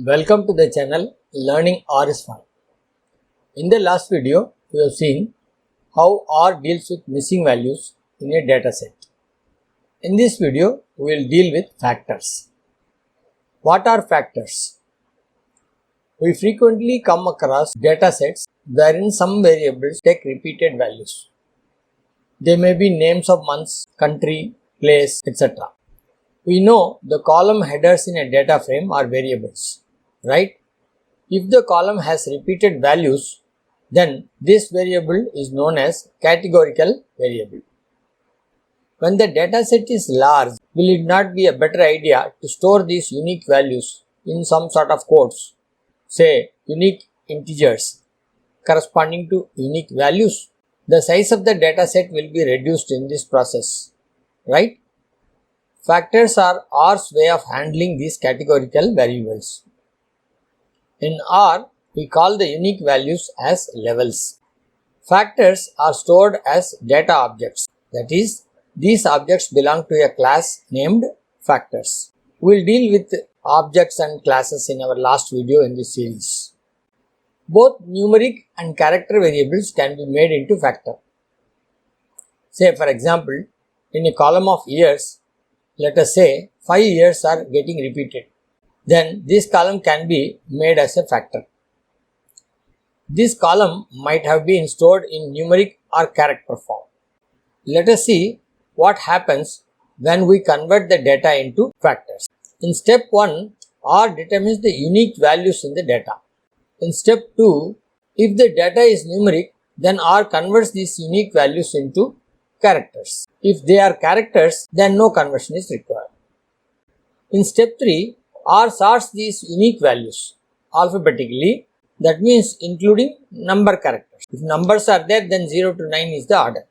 Welcome to the channel Learning R is Fun. In the last video, we have seen how R deals with missing values in a dataset. In this video, we will deal with factors. What are factors? We frequently come across datasets wherein some variables take repeated values. They may be names of months, country, place, etc. We know the column headers in a data frame are variables, right? If the column has repeated values, then this variable is known as categorical variable. When the dataset is large, will it not be a better idea to store these unique values in some sort of codes, say unique integers corresponding to unique values? The size of the dataset will be reduced in this process, right? Factors are R's way of handling these categorical variables. In R, we call the unique values as levels. Factors are stored as data objects, that is, these objects belong to a class named factors. We will deal with objects and classes in our last video in this series. Both numeric and character variables can be made into factor. Say for example, in a column of years, let us say 5 years are getting repeated. Then this column can be made as a factor. This column might have been stored in numeric or character form. Let us see what happens when we convert the data into factors. In step 1, R determines the unique values in the data. In step 2, if the data is numeric, then R converts these unique values into characters. If they are characters, then no conversion is required. In step 3, R sorts these unique values alphabetically, that means including number characters. If numbers are there, then 0 to 9 is the order.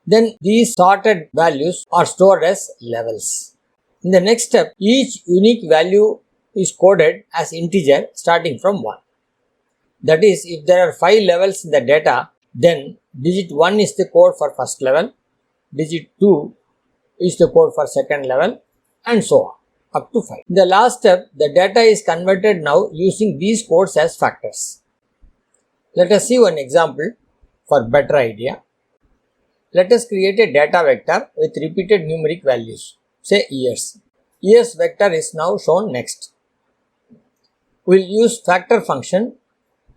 Then these sorted values are stored as levels. In the next step, each unique value is coded as integer starting from 1. That is, if there are 5 levels in the data, then digit 1 is the code for first level, digit 2 is the code for second level, and so on, up to 5. In the last step, the data is converted now using these codes as factors. Let us see one example for better idea. Let us create a data vector with repeated numeric values, say years. Years vector is now shown next. We will use factor function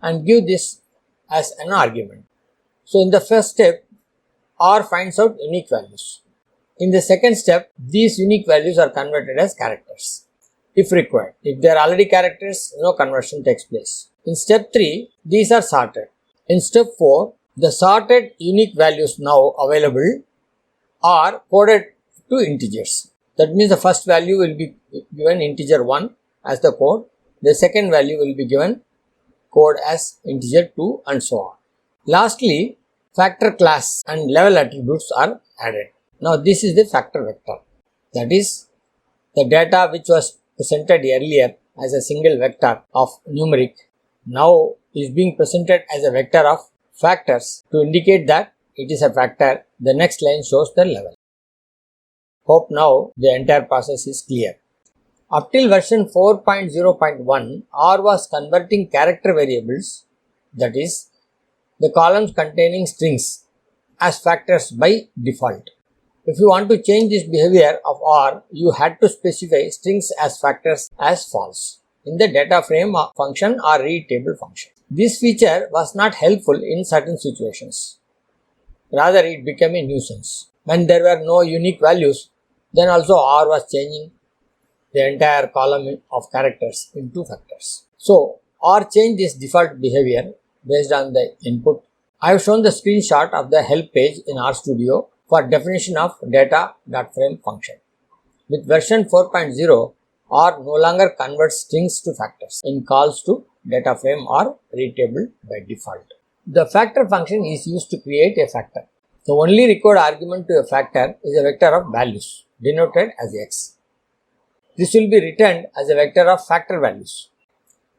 and give this as an argument. So in the first step, R finds out unique values. In the second step, these unique values are converted as characters, if required. If they are already characters, no conversion takes place. In step 3, these are sorted. In step 4, the sorted unique values now available are coded to integers. That means the first value will be given integer 1 as the code, the second value will be given code as integer 2, and so on. Lastly, factor class and level attributes are added. Now this is the factor vector. That is, the data which was presented earlier as a single vector of numeric now is being presented as a vector of factors to indicate that it is a factor. The next line shows the level. Hope now the entire process is clear. Up till version 4.0.1, R was converting character variables, that is, the columns containing strings, as factors by default. If you want to change this behavior of R, you had to specify strings as factors as false in the data frame function or read table function. This feature was not helpful in certain situations. Rather, it became a nuisance. When there were no unique values, then also R was changing the entire column of characters into factors. So, R changed this default behavior based on the input. I have shown the screenshot of the help page in RStudio for definition of data.frame function. With version 4.0, R no longer converts strings to factors in calls to data frame or read table by default. The factor function is used to create a factor. The only required argument to a factor is a vector of values denoted as x. This will be returned as a vector of factor values.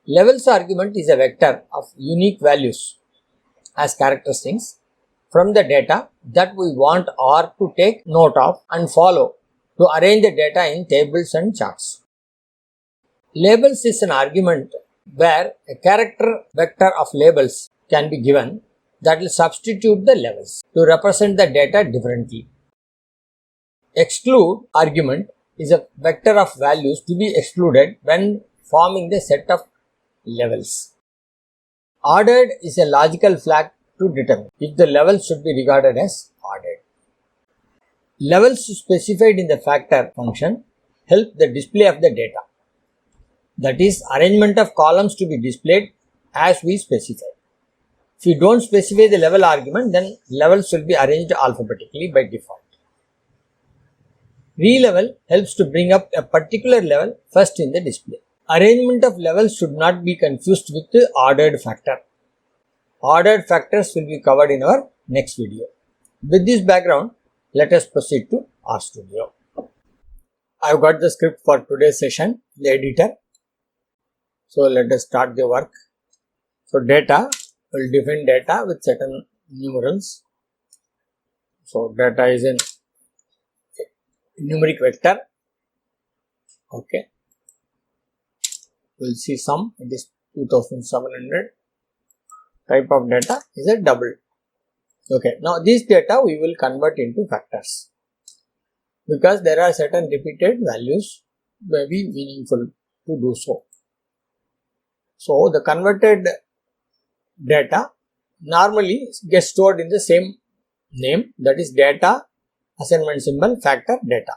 Levels argument is a vector of unique values as character strings from the data that we want R to take note of and follow to arrange the data in tables and charts. Labels is an argument where a character vector of labels can be given that will substitute the levels to represent the data differently. Exclude argument is a vector of values to be excluded when forming the set of levels. Ordered is a logical flag to determine if the levels should be regarded as ordered. Levels specified in the factor function help the display of the data. That is, arrangement of columns to be displayed as we specify. If you don't specify the level argument, then levels will be arranged alphabetically by default. Relevel helps to bring up a particular level first in the display. Arrangement of levels should not be confused with the ordered factor. Ordered factors will be covered in our next video. With this background, let us proceed to RStudio. I have got the script for today's session in the editor. So let us start the work. So data, will define data with certain numerals. So data is a numeric vector. Okay. We'll see sum, it is 2700. Type of data is a double. Okay. Now this data we will convert into factors. Because there are certain repeated values, may be meaningful to do so. So the converted data normally gets stored in the same name, that is data assignment symbol factor data.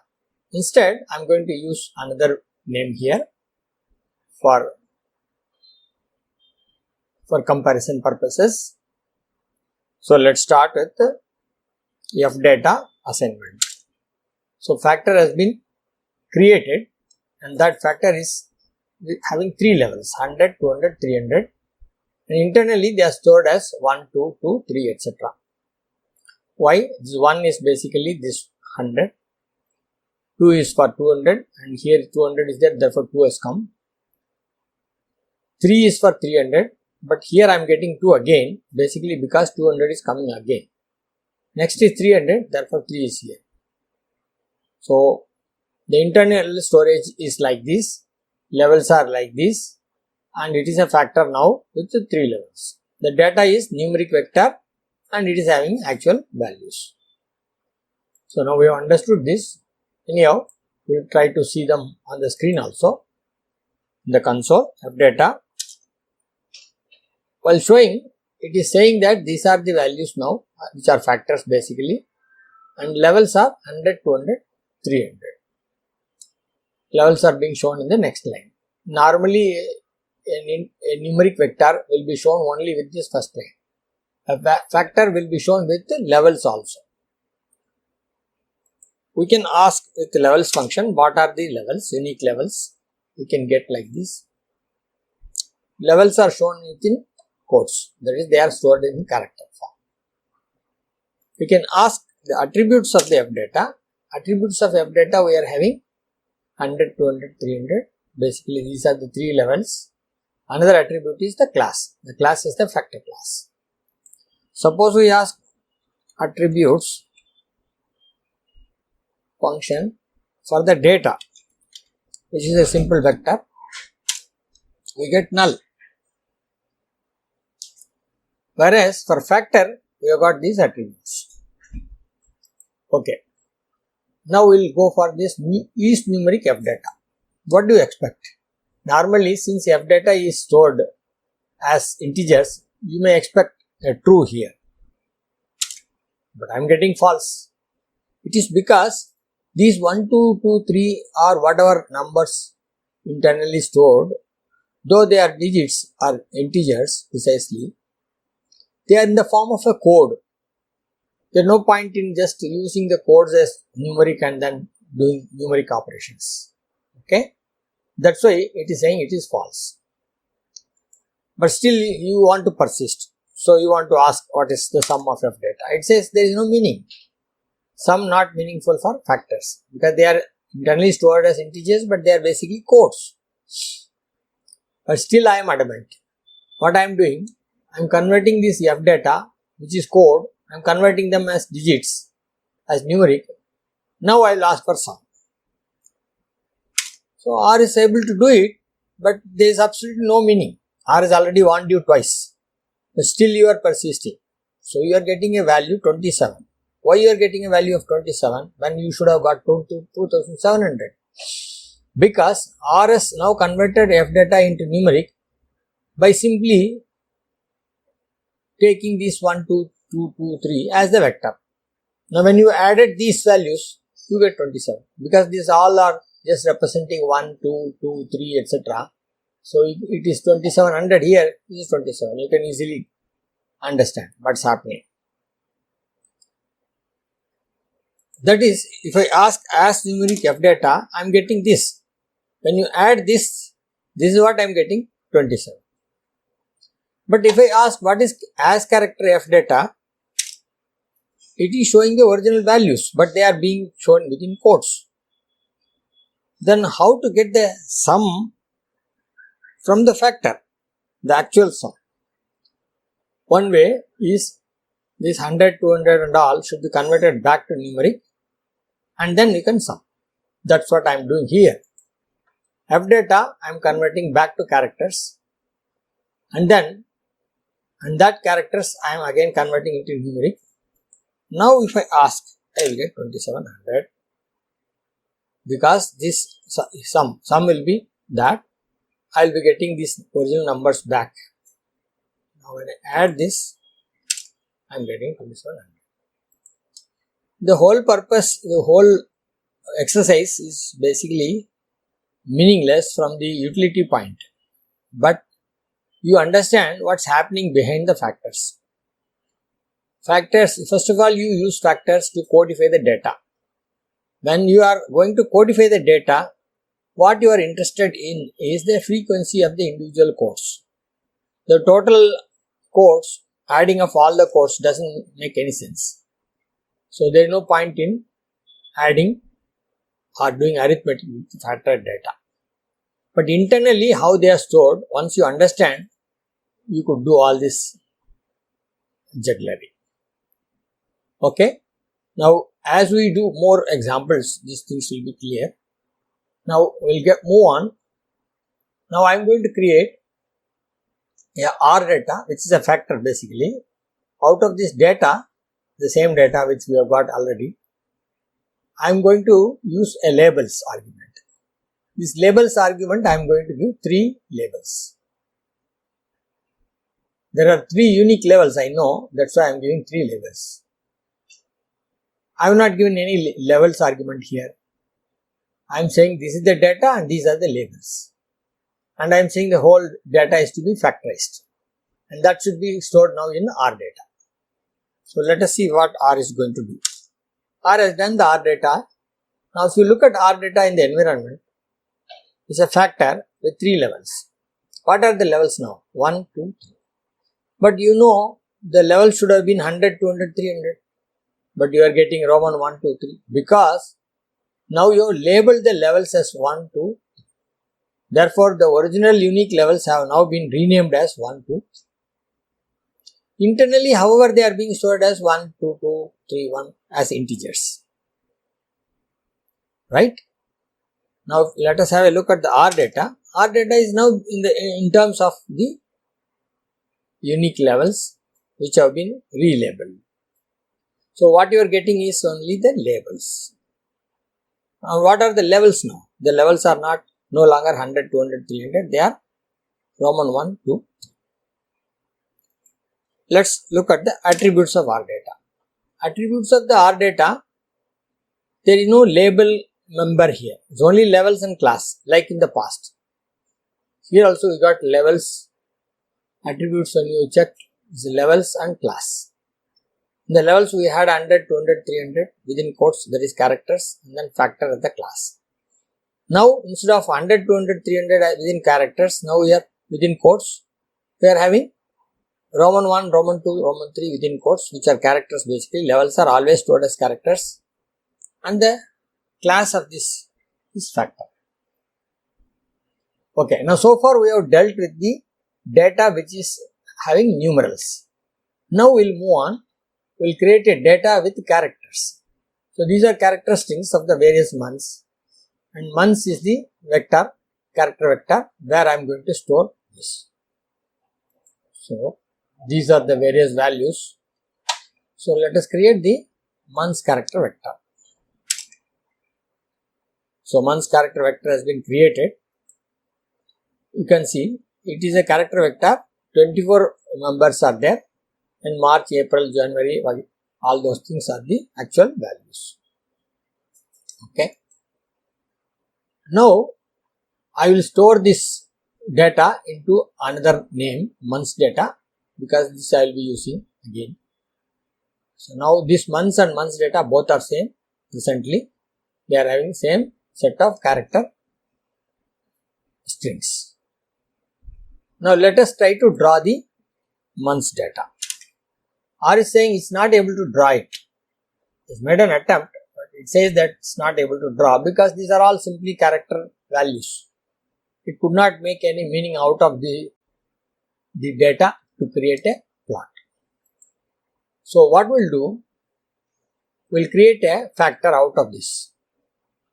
Instead, I am going to use another name here for comparison purposes. So let's start with F data assignment. So factor has been created and that factor is having 3 levels 100, 200, 300 and internally they are stored as 1, 2, 2, 3 etc. Why? This 1 is basically this 100, 2 is for 200 and here 200 is there, therefore 2 has come. 3 is for 300 but here I am getting 2 again basically because 200 is coming again. Next is 300, therefore 3 is here. So the internal storage is like this, levels are like this and it is a factor now with 3 levels. The data is numeric vector and it is having actual values. So now we have understood this. Anyhow, we will try to see them on the screen also. In the console, F data. While showing, it is saying that these are the values now, which are factors basically, and levels are 100, 200, 300. Levels are being shown in the next line. Normally, a numeric vector will be shown only with this first line. A factor will be shown with the levels also. We can ask with the levels function, what are the levels, unique levels? We can get like this. Levels are shown within quotes, that is, they are stored in character form. We can ask the attributes of the F data. Attributes of F data we are having 100, 200, 300. Basically, these are the 3 levels. Another attribute is the class. The class is the factor class. Suppose we ask attributes function for the data, which is a simple vector, we get null. Whereas for factor, we have got these attributes. Okay. Now we will go for this is numeric F data. What do you expect? Normally, since F data is stored as integers, you may expect a true here. But I am getting false. It is because these 1, 2, 2, 3 or whatever numbers internally stored, though they are digits or integers precisely, they are in the form of a code. There is no point in just using the codes as numeric and then doing numeric operations. Okay, that's why it is saying it is false. But still you want to persist. So you want to ask what is the sum of F data. It says there is no meaning. Sum not meaningful for factors because they are internally stored as integers but they are basically codes. But still I am adamant. What I am doing? I am converting this F data, which is code, I am converting them as digits, as numeric. Now I will ask for sum. So R is able to do it but there is absolutely no meaning. R has already warned you twice, but still you are persisting. So you are getting a value 27. Why you are getting a value of 27 when you should have got 2700? Because R has now converted F data into numeric by simply taking these 1, 2, 2, 2, 3 as the vector. Now when you added these values, you get 27 because these all are just representing 1, 2, 2, 3, etc. So it is 2700 here, this is 27. You can easily understand what's happening. That is, if I ask as numeric F data, I am getting this. When you add this is what I am getting, 27. But if I ask what is as character F data, it is showing the original values, but they are being shown within quotes. Then how to get the sum from the factor, the actual sum? One way is this 100, 200 and all should be converted back to numeric and then we can sum. That's what I am doing here. F data I am converting back to characters and that characters I am again converting into numeric. Now if I ask, I will get 2700 because this sum will be that I will be getting these original numbers back. Now when I add this, I am getting 2700. The whole purpose, the whole exercise is basically meaningless from the utility point, but you understand what's happening behind the factors. Factors, first of all, you use factors to codify the data. When you are going to codify the data, what you are interested in is the frequency of the individual codes. The total codes, adding of all the codes doesn't make any sense. So there is no point in adding or doing arithmetic with factor data. But internally how they are stored, once you understand, you could do all this jugglery. Okay. Now as we do more examples, these things will be clear. Now we'll move on. Now I am going to create a R data, which is a factor basically. Out of this data, the same data which we have got already, I am going to use a labels argument. This labels argument I am going to give 3 labels. There are 3 unique levels I know, that's why I am giving 3 labels. I have not given any levels argument here. I am saying this is the data and these are the labels. And I am saying the whole data is to be factorized. And that should be stored now in R data. So let us see what R is going to do. R has done the R data. Now if you look at R data in the environment, it's a factor with 3 levels. What are the levels now? 1, 2, 3. But you know the level should have been 100, 200, 300. But you are getting Roman 1, 2, 3 because now you have labeled the levels as 1, 2, 3. Therefore, the original unique levels have now been renamed as 1, 2, 3. Internally, however, they are being stored as 1, 2, 2, 3, 1 as integers. Right? Now, let us have a look at the R data. R data is now in terms of the unique levels which have been relabeled. So, what you are getting is only the labels. Now, what are the levels now? The levels are no longer 100, 200, 300. They are Roman 1, 2, 3. Let's look at the attributes of R data. Attributes of the R data, there is no label member here. It's only levels and class like in the past. Here also we got levels, attributes when you check is levels and class. In the levels we had 100, 200, 300 within quotes, that is characters, and then factor as the class. Now instead of 100, 200, 300 within characters, now we are within quotes, we are having Roman 1, Roman 2, Roman 3 within quotes, which are characters basically. Levels are always stored as characters and the class of this is factor. Okay, now so far we have dealt with the data which is having numerals. Now we will move on. We will create a data with characters. So these are character strings of the various months, and months is the vector, character vector where I am going to store this. So these are the various values. So let us create the months character vector. So months character vector has been created. You can see it is a character vector, 24 members are there, and March, April, January, all those things are the actual values. Okay. Now I will store this data into another name, months data, because this I will be using again. So now this months and months data both are same. Presently they are having same set of character strings. Now let us try to draw the months data. R is saying it's not able to draw it. It's made an attempt, but it says that it's not able to draw because these are all simply character values. It could not make any meaning out of the data to create a plot. So what we'll do, we'll create a factor out of this.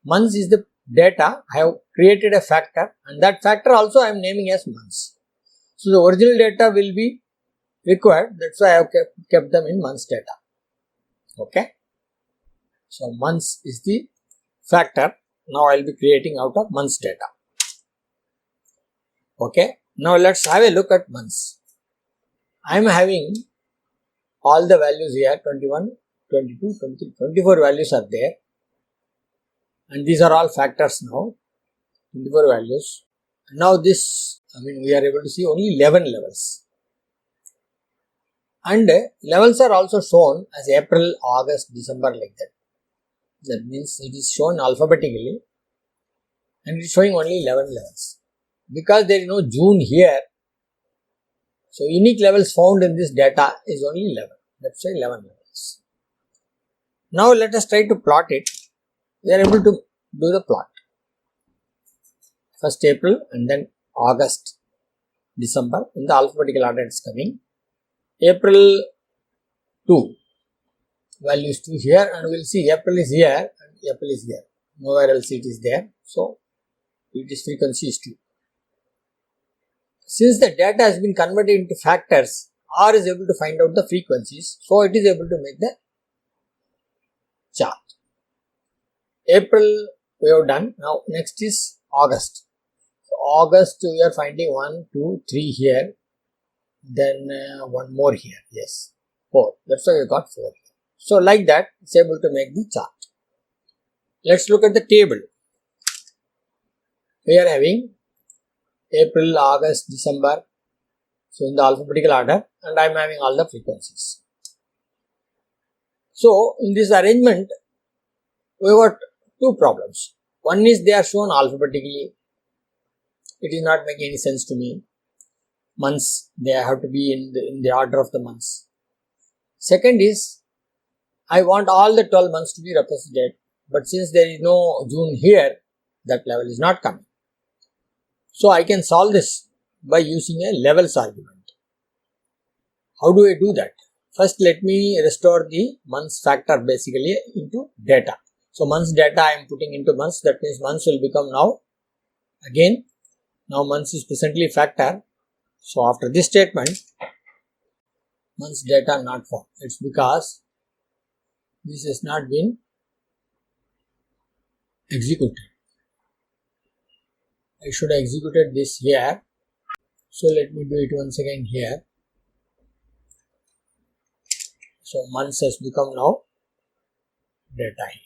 Months is the data. I have created a factor, and that factor also I am naming as months. So the original data will be required, that's why I have kept them in months data. Okay. So months is the factor. Now I will be creating out of months data. Okay. Now let's have a look at months. I am having all the values here, 21, 22, 23, 24 values are there, and these are all factors now, 24 values. Now this, we are able to see only 11 levels, and levels are also shown as April, August, December, like that. That means it is shown alphabetically and it is showing only 11 levels. Because there is no June here, so unique levels found in this data is only 11. That's why 11 levels. Now let us try to plot it. We are able to do the plot. First April and then August, December, in the alphabetical order it is coming. April 2, values 2 here, and we will see April is here and April is here. Nowhere else it is there. So it is frequency is 2. Since the data has been converted into factors, R is able to find out the frequencies, so it is able to make the chart. April we have done. Now next is August. So August we are finding 1, 2, 3 here, then one more here, yes, 4. That's why we got 4 here. So like that, it's able to make the chart. Let's look at the table. We are having April, August, December, so in the alphabetical order, and I am having all the frequencies. So in this arrangement, we got two problems. One is they are shown alphabetically. It is not making any sense to me. Months, they have to be in the order of the months. Second is, I want all the 12 months to be represented, but since there is no June here, that level is not coming. So I can solve this by using a levels argument. How do I do that? First, let me restore the months factor basically into data. So months data I am putting into months, that means months will become now again. Now months is presently factor. So after this statement, months data not found. It's because this has not been executed. I should have executed this here. So let me do it once again here. So months has become now data here.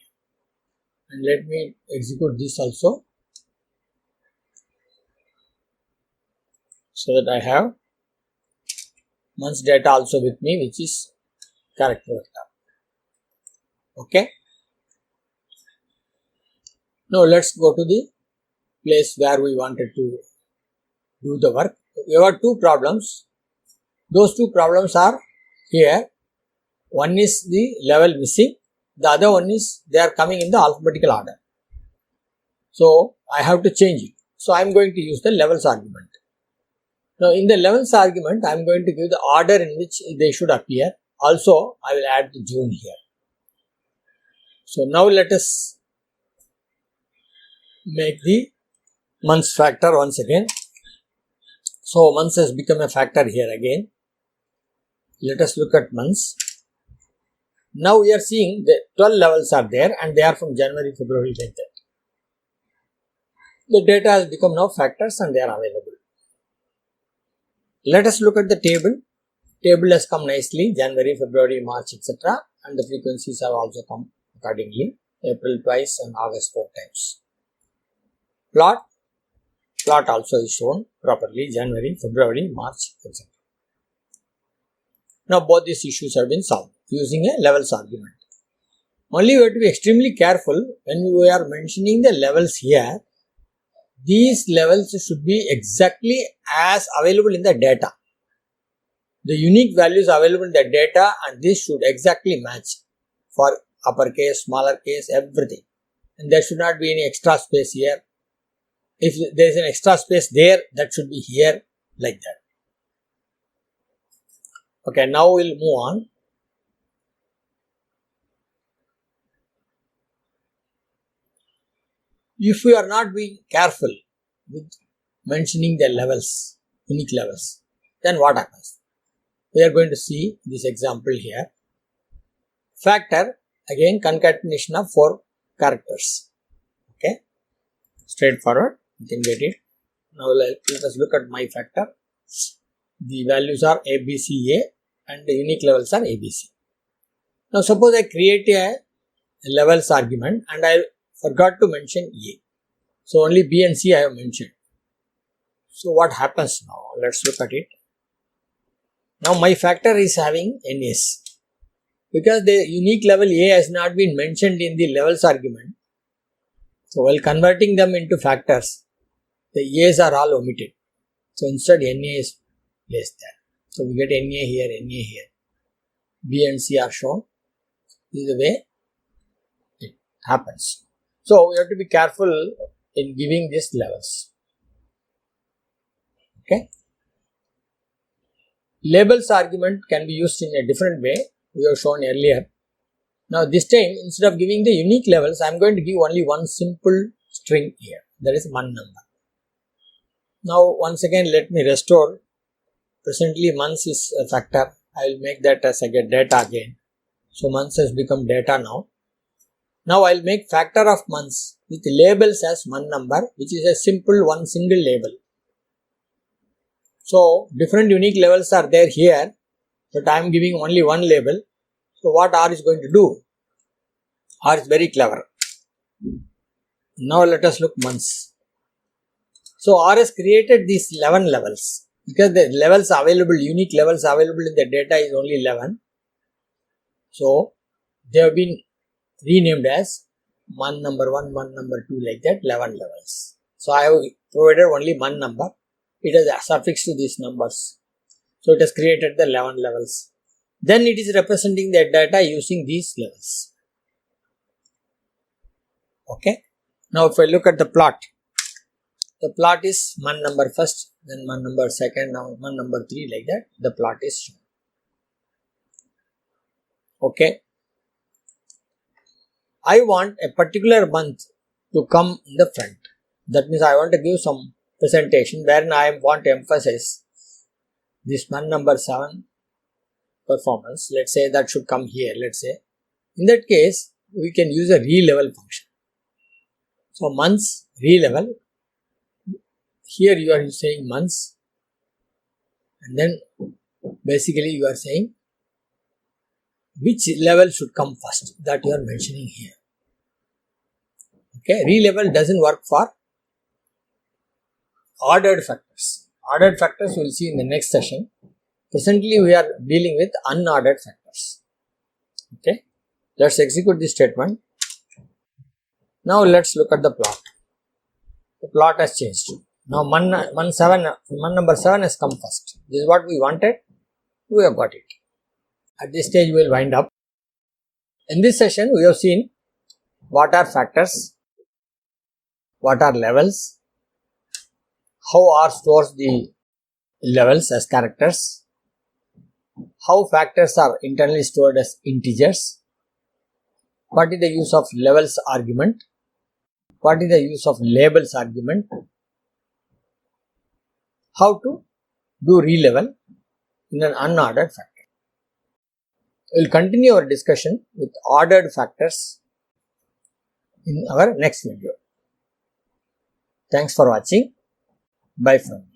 And let me execute this also, so that I have months data also with me, which is character vector. Okay. Now let's go to the place where we wanted to do the work. We have two problems. Those two problems are here. One is the level missing. The other one is they are coming in the alphabetical order. So I have to change it. So I am going to use the levels argument. Now in the levels argument, I am going to give the order in which they should appear. Also, I will add the June here. So now let us make the months factor once again. So months has become a factor here again. Let us look at months. Now we are seeing the 12 levels are there and they are from January, February like that. The data has become now factors and they are available. Let us look at the table. Table has come nicely, January, February, March, etc. And the frequencies have also come accordingly. April twice and August 4 times. Plot also is shown properly, January, February, March, etc. Now both these issues have been solved using a levels argument. Only we have to be extremely careful when we are mentioning the levels here. These levels should be exactly as available in the data. The unique values available in the data and this should exactly match for uppercase, smaller case, everything. And there should not be any extra space here. If there is an extra space there, that should be here like that. Okay, now we'll move on. If we are not being careful with mentioning the levels, unique levels, then what happens? We are going to see this example here. Factor, again concatenation of 4 characters. Okay, straightforward, you can get it. Now let us look at my factor. The values are A, B, C, A and the unique levels are A, B, C. Now suppose I create a levels argument and I forgot to mention A. So only B and C I have mentioned. So what happens now? Let's look at it. Now my factor is having NAs. Because the unique level A has not been mentioned in the levels argument. So while converting them into factors, the A's are all omitted. So instead NA is placed there. So we get NA here, NA here. B and C are shown. This is the way it happens. So we have to be careful in giving these levels. Okay. Labels argument can be used in a different way. We have shown earlier. Now this time instead of giving the unique levels, I am going to give only one simple string here. That is month number. Now once again let me restore. Presently months is a factor. I will make that as I get data again. So months has become data now. Now I will make factor of months with labels as month number, which is a simple one single label. So different unique levels are there here, but I am giving only one label. So what R is going to do? R is very clever. Now let us look months. So R has created these 11 levels because the levels available, unique levels available in the data is only 11. So they have been renamed as month number 1, month number 2 like that, 11 levels. So I have provided only month number. It has suffixed to these numbers. So it has created the 11 levels. Then it is representing the data using these levels. Okay. Now if I look at the plot is month number first, then month number second, now month number 3 like that. The plot is shown. Okay. I want a particular month to come in the front. That means I want to give some presentation wherein I want to emphasize this month number 7 performance. Let's say that should come here. Let's say in that case we can use a relevel function. So months relevel. Here you are saying months and then basically you are saying which level should come first, that you are mentioning here. Okay, relevel doesn't work for ordered factors. Ordered factors we will see in the next session. Presently we are dealing with unordered factors. Okay, let's execute this statement. Now let's look at the plot. The plot has changed. Now month number 7 has come first. This is what we wanted. We have got it. At this stage we will wind up. In this session we have seen what are factors, what are levels, how R stores the levels as characters, how factors are internally stored as integers, what is the use of levels argument, what is the use of labels argument, how to do relevel in an unordered factor. We will continue our discussion with ordered factors in our next video. Thanks for watching. Bye from me.